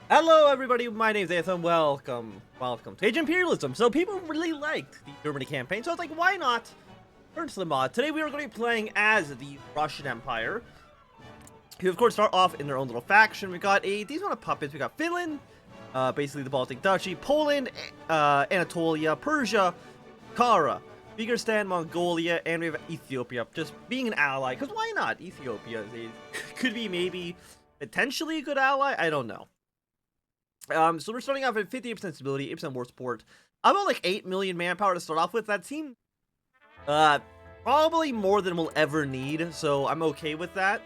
Hello everybody, my name is Anthnwam. Welcome to Age of Imperialism. So people really liked the Germany campaign, so I was like, why not turn to the mod? Today we are going to be playing as the Russian Empire, who of course start off in their own little faction. We got a decent amount of puppets. We got Finland, basically the Baltic Duchy, Poland, Anatolia, Persia, Kara, Uzbekistan, Mongolia, and we have Ethiopia, just being an ally, because why not? Ethiopia could be maybe potentially a good ally, I don't know. So we're starting off at 58% stability, 8% war support. I'm about like 8 million manpower to start off with. That seemed probably more than we'll ever need, so I'm okay with that.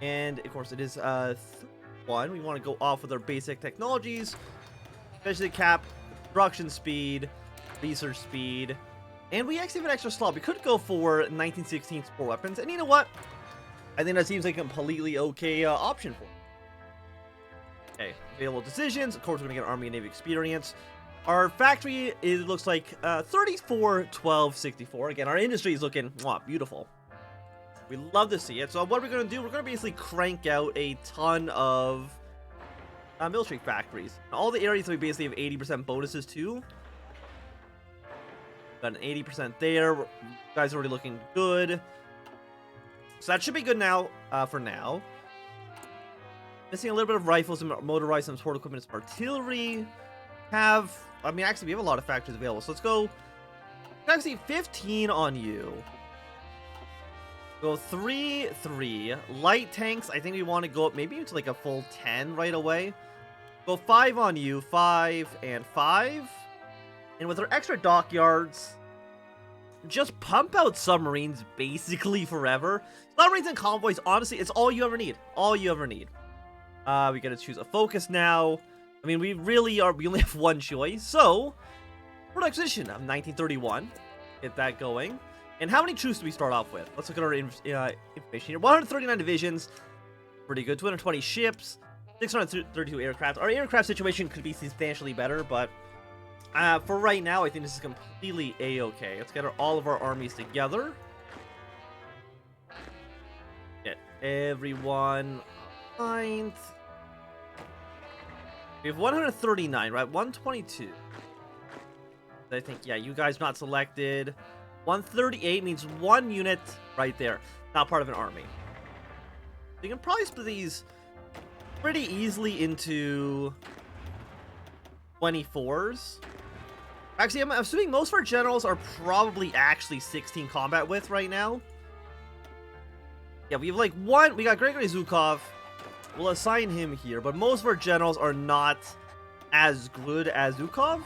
And of course, it is one. We want to go off with our basic technologies, especially cap, production speed, research speed, and we actually have an extra slot. We could go for 1916 support weapons, and you know what? I think that seems like a completely okay option for us. Okay, available decisions. Of course, we're going to get Army and Navy experience. Our factory, it looks like 34, 12, 64. Again, our industry is looking beautiful. We love to see it. So what we're going to do, we're going to basically crank out a ton of military factories. All the areas that we basically have 80% bonuses to. Got an 80% there. You guys are already looking good. So that should be good now, for now. Missing a little bit of rifles and motorized, some support equipment, some artillery. Actually, we have a lot of factories available. So let's go. Actually, 15 on you. Go 3, 3. Light tanks, I think we want to go up maybe to like a full 10 right away. Go 5 on you, 5 and 5. And with our extra dockyards, just pump out submarines basically forever. Submarines and convoys, honestly, it's all you ever need. All you ever need. We gotta choose a focus now. I mean, we only have one choice. So, product position of 1931. Get that going. And how many troops do we start off with? Let's look at our information here. 139 divisions. Pretty good. 220 ships. 632 aircraft. Our aircraft situation could be substantially better, but for right now, I think this is completely a-okay. Let's get all of our armies together. Get everyone aligned. We have 139, right? 122. I think, yeah, you guys not selected. 138 means one unit right there. Not part of an army. You can probably split these pretty easily into 24s. Actually, I'm assuming most of our generals are probably actually 16 combat with right now. Yeah, we have like one. We got Gregory Zhukov. We'll assign him here, but most of our generals are not as good as Zhukov.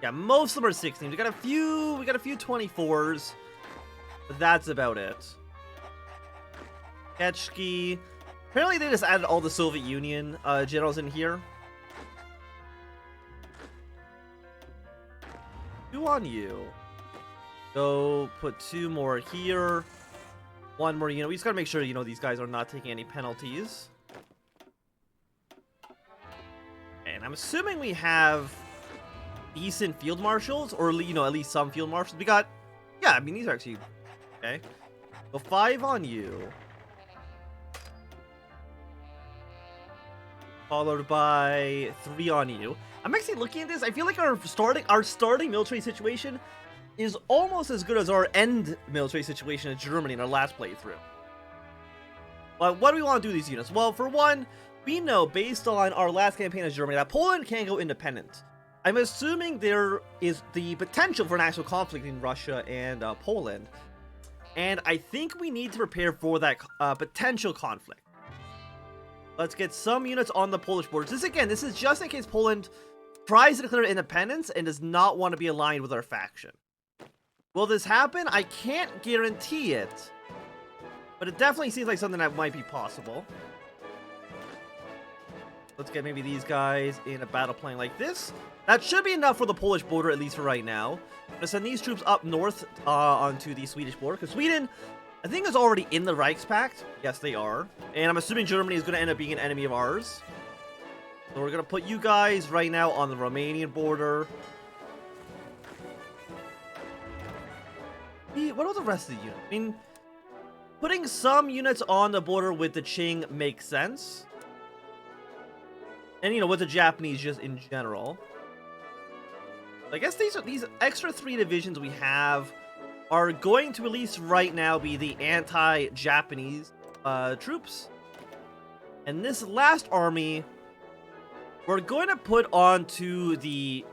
Yeah, most of them are 16. We got a few 24s, but that's about it. Ketchki. Apparently they just added all the Soviet Union generals in here. 2 on you. Go put 2 more here. 1 more unit. We just gotta make sure, these guys are not taking any penalties. And I'm assuming we have decent field marshals, or, at least some field marshals. We got, yeah, I mean, these are actually, okay. So 5 on you. Followed by 3 on you. I'm actually looking at this. I feel like our starting military situation is almost as good as our end military situation in Germany in our last playthrough. But what do we want to do with these units? Well, for one, we know based on our last campaign in Germany that Poland can't go independent. I'm assuming there is the potential for an actual conflict in Russia and Poland. And I think we need to prepare for that potential conflict. Let's get some units on the Polish borders. This is just in case Poland tries to declare independence and does not want to be aligned with our faction. Will this happen? I can't guarantee it, but it definitely seems like something that might be possible. Let's get maybe these guys in a battle plan like this. That should be enough for the Polish border, at least for right now. I'm going to send these troops up north onto the Swedish border, because Sweden, I think, is already in the Reichspakt. Yes, they are. And I'm assuming Germany is going to end up being an enemy of ours. So we're going to put you guys right now on the Romanian border. What about the rest of the unit? I mean, putting some units on the border with the Qing makes sense. And, you know, with the Japanese just in general. I guess these extra 3 divisions we have are going to at least right now be the anti-Japanese troops. And this last army, we're going to put onto the...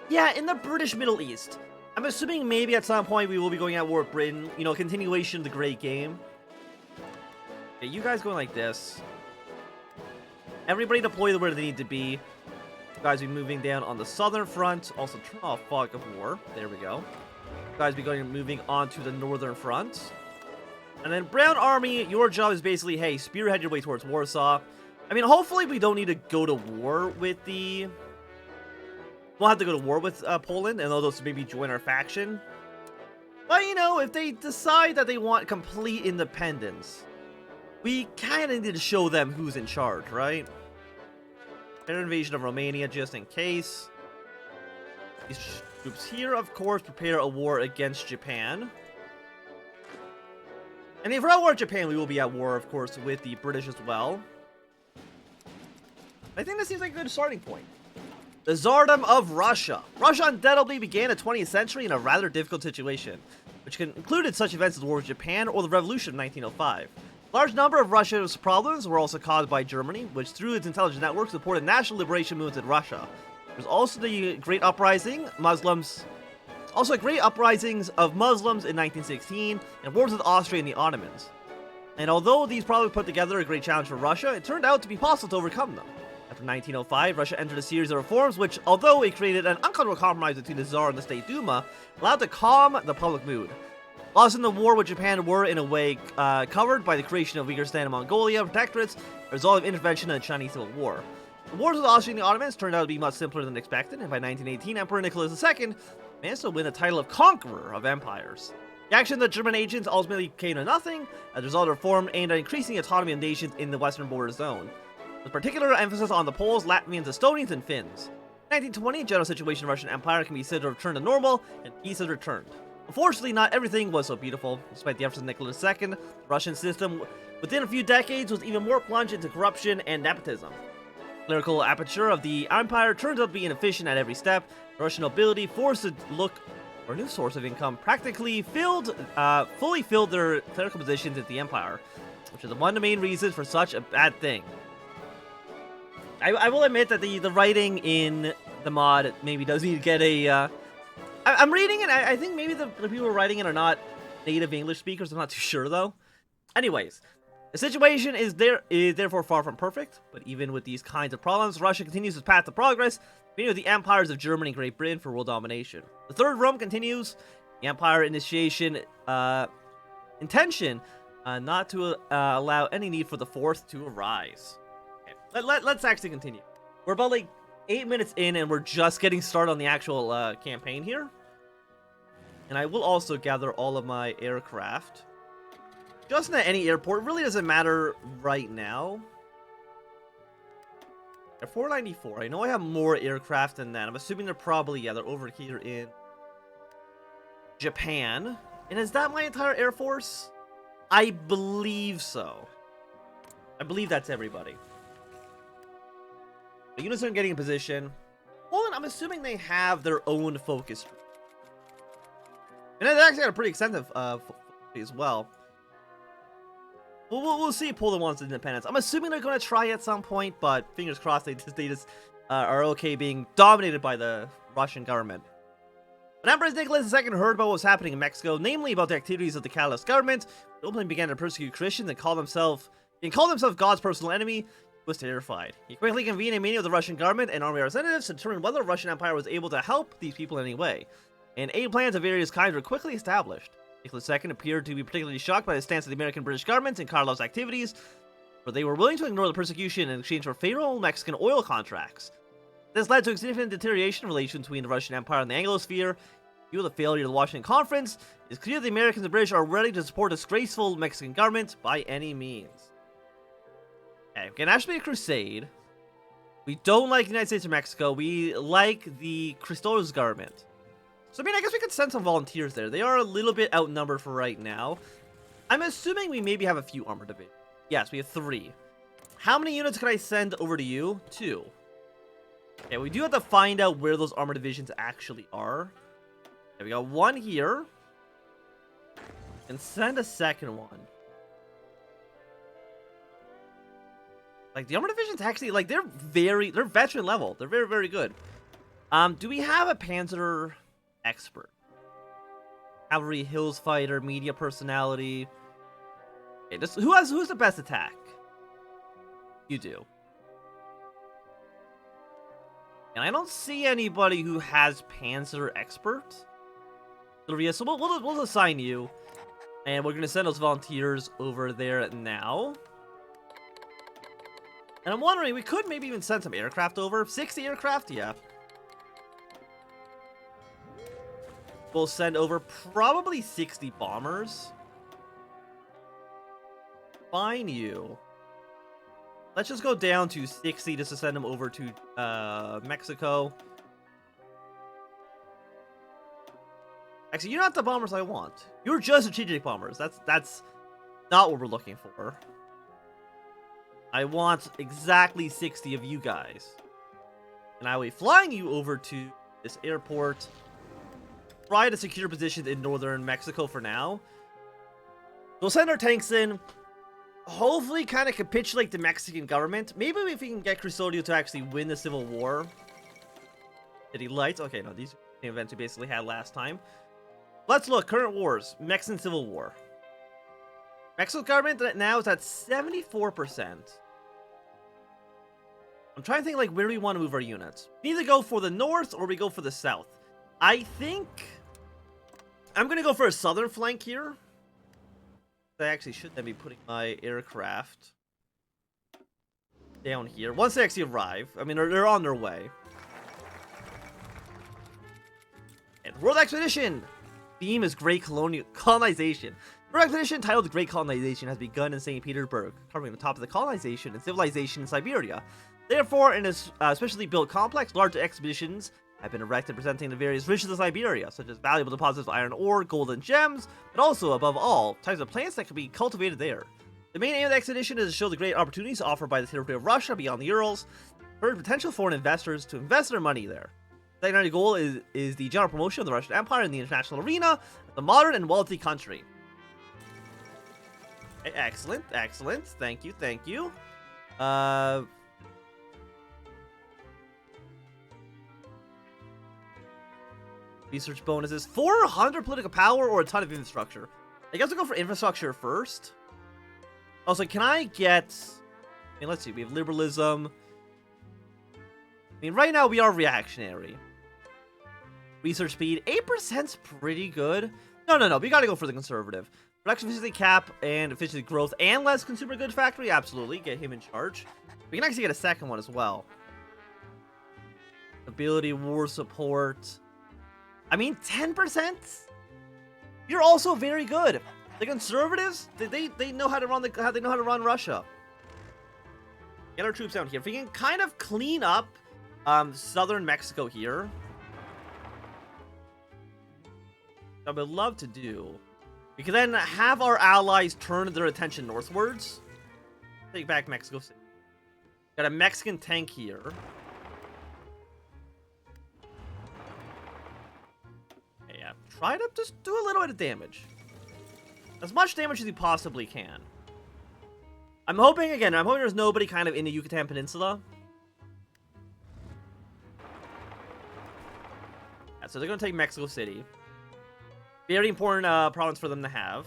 Yeah, in the British Middle East. I'm assuming maybe at some point we will be going at war with Britain. You know, continuation of the Great Game. Okay, you guys going like this. Everybody deploy where they need to be. You guys be moving down on the southern front. Also turn off fog of war. There we go. You guys be moving on to the northern front. And then Brown Army, your job is basically, hey, spearhead your way towards Warsaw. I mean, hopefully we don't need to go to war with the... We'll have to go to war with Poland, and those maybe join our faction. But, you know, if they decide that they want complete independence, we kind of need to show them who's in charge, right? Air invasion of Romania, just in case. These troops here, of course, prepare a war against Japan. And if we're at war with Japan, we will be at war, of course, with the British as well. I think this seems like a good starting point. The Tsardom of Russia. Russia undoubtedly began the 20th century in a rather difficult situation, which included such events as war with Japan or the Revolution of 1905. A large number of Russia's problems were also caused by Germany, which through its intelligence network supported national liberation movements in Russia. There's also the Great Uprising, great uprisings of Muslims in 1916, and wars with Austria and the Ottomans. And although these problems put together a great challenge for Russia, it turned out to be possible to overcome them. After 1905, Russia entered a series of reforms which, although it created an uncomfortable compromise between the Tsar and the State Duma, allowed to calm the public mood. Losses in the war with Japan were, in a way, covered by the creation of Uyghur and Mongolia protectorates, a result of intervention in the Chinese Civil War. The wars with Austria and the Ottomans turned out to be much simpler than expected, and by 1918, Emperor Nicholas II managed to win the title of Conqueror of Empires. The action of the German agents ultimately came to nothing, as a result of reform aimed at increasing the autonomy of nations in the Western border zone, with particular emphasis on the Poles, Latvians, Estonians, and Finns. In 1920, the general situation of the Russian Empire can be said to have returned to normal, and peace has returned. Unfortunately, not everything was so beautiful. Despite the efforts of Nicholas II, the Russian system, within a few decades, was even more plunged into corruption and nepotism. The political aperture of the empire turned out to be inefficient at every step. The Russian nobility, forced to look for a new source of income, practically fully filled their clerical positions at the empire, which is one of the main reasons for such a bad thing. I will admit that the writing in the mod maybe does need to get a... I'm reading it, I think maybe the people who are writing it are not native English speakers, I'm not too sure though. Anyways, the situation is therefore far from perfect, but even with these kinds of problems, Russia continues its path to progress, beginning with the empires of Germany and Great Britain for world domination. The Third Rome continues, the empire initiation intention not to allow any need for the Fourth to arise. Okay, let's actually continue. We're about like 8 minutes in, and we're just getting started on the actual campaign here. And I will also gather all of my aircraft. Just at any airport, really doesn't matter right now. At 494, I know I have more aircraft than that. I'm assuming they're probably, yeah, they're over here in Japan. And is that my entire Air Force? I believe so. I believe that's everybody. The units are getting in position. Poland, I'm assuming they have their own focus group. And they actually got a pretty extensive as well. We'll see if Poland wants independence. I'm assuming they're going to try at some point, but fingers crossed they just are okay being dominated by the Russian government. When Emperor Nicholas II heard about what was happening in Mexico, namely about the activities of the Catalyst government, who openly began to persecute Christians and called himself God's personal enemy, was terrified. He quickly convened a meeting with the Russian government and army representatives to determine whether the Russian Empire was able to help these people in any way. And aid plans of various kinds were quickly established. Nicholas II appeared to be particularly shocked by the stance of the American British governments and Carlos' activities, but they were willing to ignore the persecution in exchange for favorable Mexican oil contracts. This led to a significant deterioration in relations between the Russian Empire and the Anglosphere. Due to the failure of the Washington Conference, it's clear the Americans and British are ready to support a disgraceful Mexican government by any means. Okay, can actually be a crusade. We don't like the United States or Mexico. We like the Christos government. So, I mean, I guess we could send some volunteers there. They are a little bit outnumbered for right now. I'm assuming we maybe have a few armored divisions. Yes, we have 3. How many units can I send over to you? 2. Okay, we do have to find out where those armor divisions actually are. Okay, we got 1 here. And send a second one. Like, the armor divisions actually, like, they're veteran level. They're very, very good. Do we have a Panzer expert? Cavalry, Hills fighter, media personality. Okay, who's the best attack? You do. And I don't see anybody who has Panzer expert. So we'll assign you. And we're going to send those volunteers over there now. And I'm wondering, we could maybe even send some aircraft over. 60 aircraft? Yeah. We'll send over probably 60 bombers. Fine you. Let's just go down to 60 just to send them over to Mexico. Actually, you're not the bombers I want. You're just strategic bombers. That's not what we're looking for. I want exactly 60 of you guys. And I will be flying you over to this airport. Try to secure positions in northern Mexico for now. We'll send our tanks in. Hopefully kind of capitulate the Mexican government. Maybe if we can get Custodio to actually win the Civil War. City Lights. Okay, no, these events we basically had last time. Let's look. Current wars. Mexican Civil War. Mexico's government now is at 74%. I'm trying to think, like, where we want to move our units. We either go for the north or we go for the south. I think I'm going to go for a southern flank here. I actually should then be putting my aircraft down here. Once they actually arrive. I mean, they're on their way. And World Expedition! Theme is Great Colonization. World Expedition titled Great Colonization has begun in St. Petersburg, covering the top of the colonization and civilization in Siberia. Therefore, in a specially built complex, large expeditions have been erected presenting the various riches of Siberia, such as valuable deposits of iron ore, gold, and gems, but also, above all, types of plants that can be cultivated there. The main aim of the expedition is to show the great opportunities offered by the territory of Russia beyond the Urals, for potential foreign investors to invest their money there. The secondary goal is the general promotion of the Russian Empire in the international arena as a modern and wealthy country. Excellent, excellent. Thank you, thank you. Research bonuses. 400 political power or a ton of infrastructure. I guess we'll go for infrastructure first. Also, can I get... I mean, let's see. We have liberalism. I mean, right now we are reactionary. Research speed. 8%'s pretty good. No. We gotta go for the conservative. Production efficiency cap and efficiency growth and less consumer goods factory. Absolutely. Get him in charge. We can actually get a second one as well. Ability, war support. I mean, 10%? You're also very good. The conservatives, they know how to run Russia. Get our troops down here. If we can kind of clean up southern Mexico here. I would love to do. We can then have our allies turn their attention northwards. Take back Mexico City. Got a Mexican tank here. Yeah, try to just do a little bit of damage. As much damage as you possibly can. I'm hoping there's nobody kind of in the Yucatan Peninsula. Yeah, so they're going to take Mexico City. Very important province for them to have.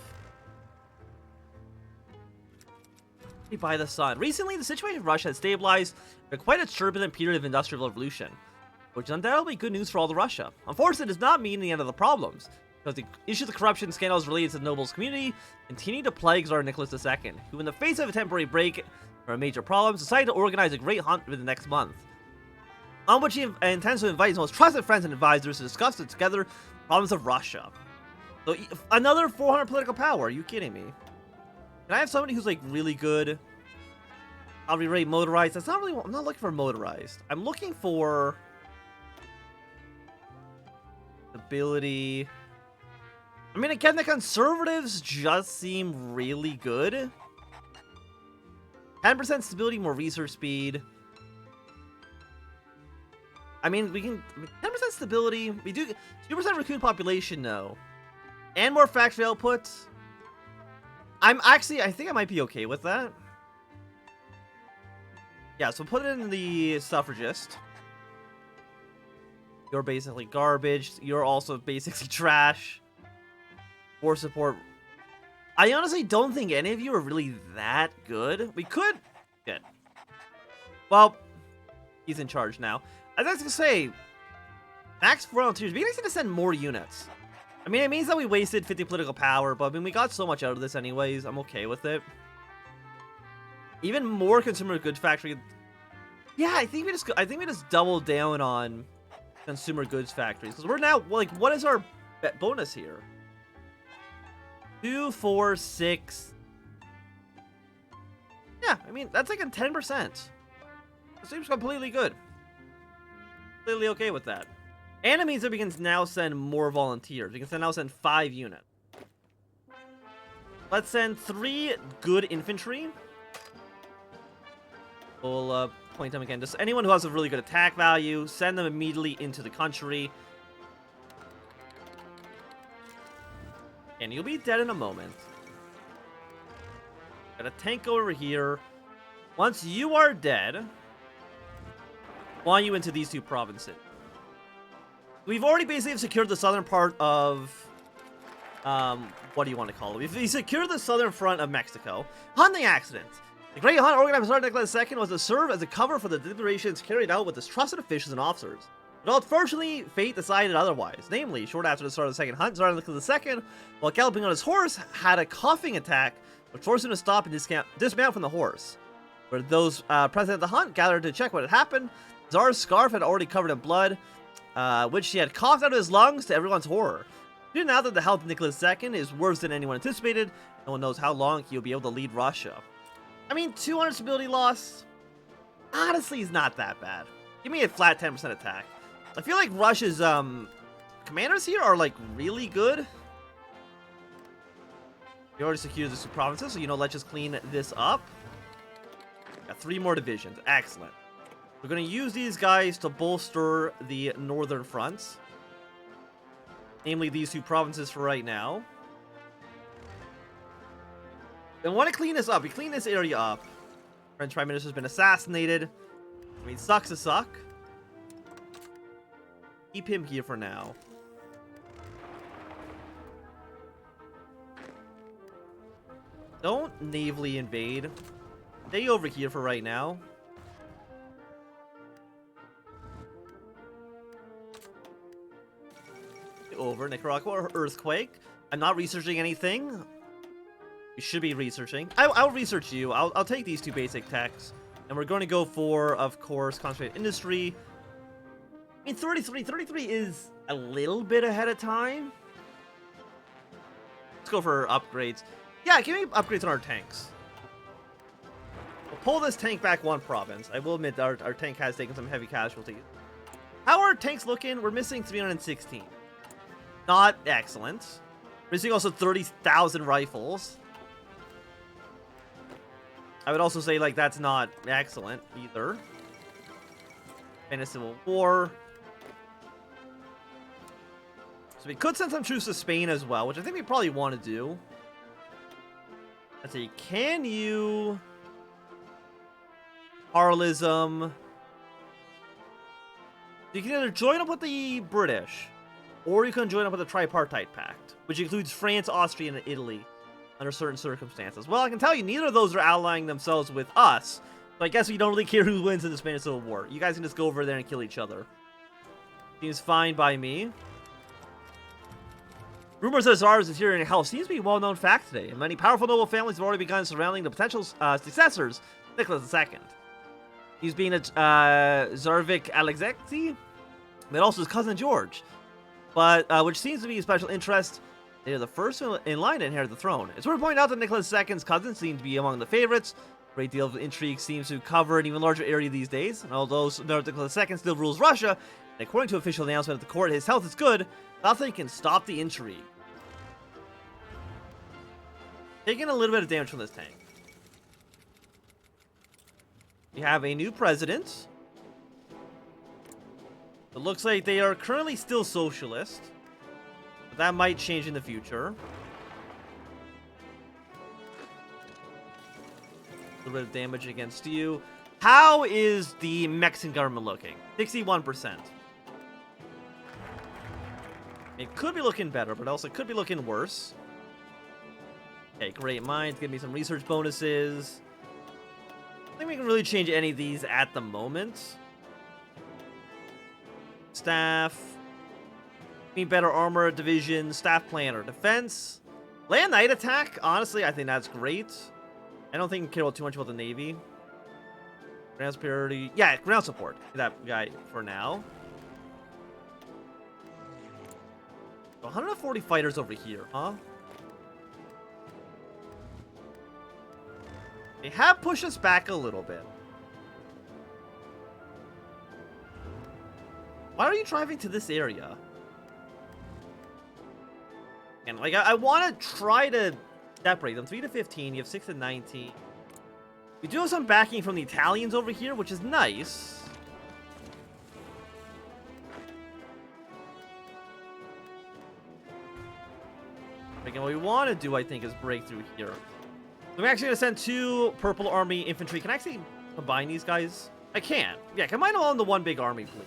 By the sun. Recently, the situation in Russia has stabilized after quite a turbulent period of industrial revolution, which is undoubtedly good news for all of Russia. Unfortunately, it does not mean the end of the problems, because the issues of corruption scandals related to the nobles community continue to plague Tsar Nicholas II, who, in the face of a temporary break from a major problem, decided to organize a great hunt within the next month, on which he intends to invite his most trusted friends and advisors to discuss together problems of Russia. So, another 400 political power. Are you kidding me? Can I have somebody who's, like, really good? I'll be rate motorized. That's not really... I'm not looking for motorized. I'm looking for... ability... I mean, again, the conservatives just seem really good. 10% stability, more research speed. I mean, we can 10% stability. We do 2% raccoon population, no, and more factory output. I think I might be okay with that. Yeah, so put it in the suffragist. You're basically garbage. You're also basically trash. War support. I honestly don't think any of you are really that good. We could. Good. Well, he's in charge now. I was gonna say, max volunteers. We need to send more units. I mean, it means that we wasted 50 political power, but I mean, we got so much out of this anyways. I'm okay with it. Even more consumer goods factory. Yeah, I think we just double down on consumer goods factories, because we're now, like, what is our bonus here? 2, 4, 6. Yeah, I mean, that's like a 10%. It seems completely good. Completely okay with that. And it means that we can now send more volunteers. We can now send 5 units. Let's send 3 good infantry. We'll point them again. Just anyone who has a really good attack value, send them immediately into the country. And you'll be dead in a moment. Got a tank over here. Once you are dead, I want you into these 2 provinces. We've already basically secured the southern part of, what do you want to call it? We've secured the southern front of Mexico. Hunting accident. The Great Hunt organized by Nicholas II was to serve as a cover for the deliberations carried out with his trusted officials and officers. But unfortunately, fate decided otherwise. Namely, short after the start of the second hunt, Tsar Nicholas II, while galloping on his horse, had a coughing attack, which forced him to stop and dismount from the horse. Where those present at the hunt gathered to check what had happened, Tsar's scarf had already covered in blood, which he had coughed out of his lungs to everyone's horror. Due now that the health of Nicholas II is worse than anyone anticipated, no one knows how long he'll be able to lead Russia. I mean, 200 stability loss, honestly, is not that bad. Give me a flat 10% attack. I feel like Russia's commanders here are, like, really good. We already secured the 2 provinces, so, you know, let's just clean this up. Got 3 more divisions. Excellent. We're going to use these guys to bolster the northern fronts. Namely, these 2 provinces for right now. I want to clean this up. We clean this area up. French Prime Minister's been assassinated. I mean, sucks to suck. Keep him here for now. Don't navally invade. Stay over here for right now. Over Nicaragua earthquake. I'm not researching anything. You should be researching. I'll research you. I'll take these 2 basic techs. And we're going to go for, of course, concentrated industry. I mean, 33 is a little bit ahead of time. Let's go for upgrades. Yeah, give me upgrades on our tanks. We'll pull this tank back 1 province. I will admit our tank has taken some heavy casualties. How are our tanks looking? We're missing 316. Not excellent. Missing also 30,000 rifles. I would also say, like, that's not excellent either. And a civil war. So we could send some troops to Spain as well, which I think we probably want to do. Let's see, can you... Imperialism. You can either join up with the British, or you can join up with the Tripartite Pact, which includes France, Austria, and Italy under certain circumstances. Well, I can tell you, neither of those are allying themselves with us, so I guess we don't really care who wins in the Spanish Civil War. You guys can just go over there and kill each other. Seems fine by me. Rumors that Tsar's interior health seems to be a well-known fact today, and many powerful noble families have already begun surrounding the potential successors of Nicholas II. He's being a Tsarevich Alexei, but also his cousin George, but which seems to be a special interest. They are the first in line to inherit the throne. It's worth pointing out that Nicholas II's cousins seem to be among the favorites. A great deal of intrigue seems to cover an even larger area these days, and although Nicholas II still rules Russia, and according to official announcement at the court, his health is good, nothing can stop the intrigue. Taking a little bit of damage from this tank. We have a new president. It looks like they are currently still socialist. But that might change in the future. A little bit of damage against you. How is the Mexican government looking? 61%. It could be looking better, but also could be looking worse. Okay, great minds. Give me some research bonuses. I don't think we can really change any of these at the moment. Staff. Need better armor, division, staff planner, defense. Land night attack. Honestly, I think that's great. I don't think we care too much about the Navy. Ground superiority. Yeah, ground support. That guy for now. 140 fighters over here, huh? They have pushed us back a little bit. Why are you driving to this area? And like, I want to try to separate them. 3 to 15. You have 6 to 19. We do have some backing from the Italians over here, which is nice. Again, what we want to do, I think, is break through here. I'm actually going to send 2 Purple Army infantry. Can I actually combine these guys? I can. Yeah, combine them all into one big army, please.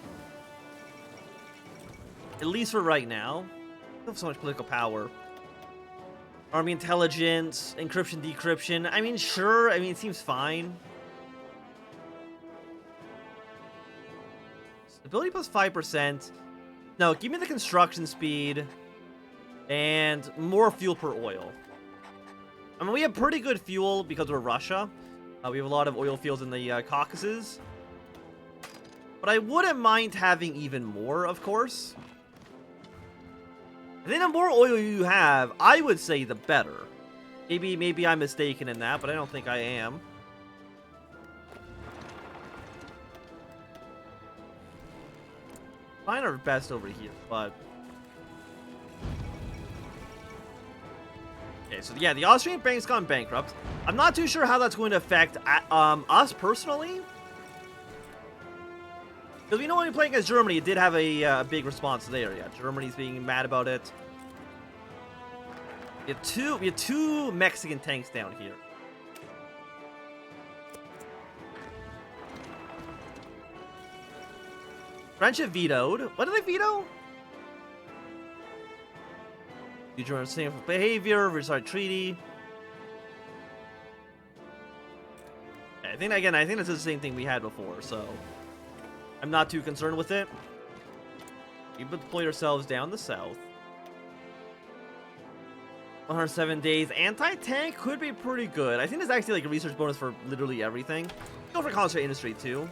At least for right now. I have so much political power. Army intelligence, encryption, decryption. I mean, sure. I mean, it seems fine. Stability plus 5%. No, give me the construction speed. And more fuel per oil. I mean, we have pretty good fuel because we're Russia. We have a lot of oil fields in the Caucasus. But I wouldn't mind having even more, of course. I think the more oil you have, I would say the better. Maybe I'm mistaken in that, but I don't think I am. Trying our best over here, but... Okay, so yeah, the Austrian bank's gone bankrupt. I'm not too sure how that's going to affect us personally. Because we know when we play against Germany, it did have a big response there. Yeah, Germany's being mad about it. We have two Mexican tanks down here. French have vetoed. What did they veto? Future understanding of behavior, Versailles Treaty. I think this is the same thing we had before, so I'm not too concerned with it. We deployed ourselves down the south. 107 days. Anti-tank could be pretty good. I think there's actually like a research bonus for literally everything. Go for concentrate industry too.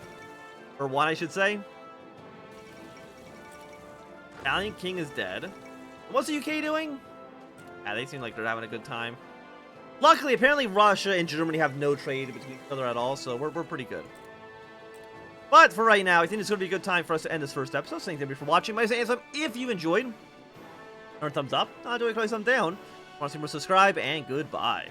Or one, I should say. Italian king is dead. What's the UK doing? Yeah, they seem like they're having a good time. Luckily, apparently Russia and Germany have no trade between each other at all, so we're pretty good. But for right now, I think it's going to be a good time for us to end this first episode. So thank you for watching. My name is Anthnwam. If you enjoyed, turn a thumbs up. Do a thumbs down. Want to see more, subscribe, and goodbye.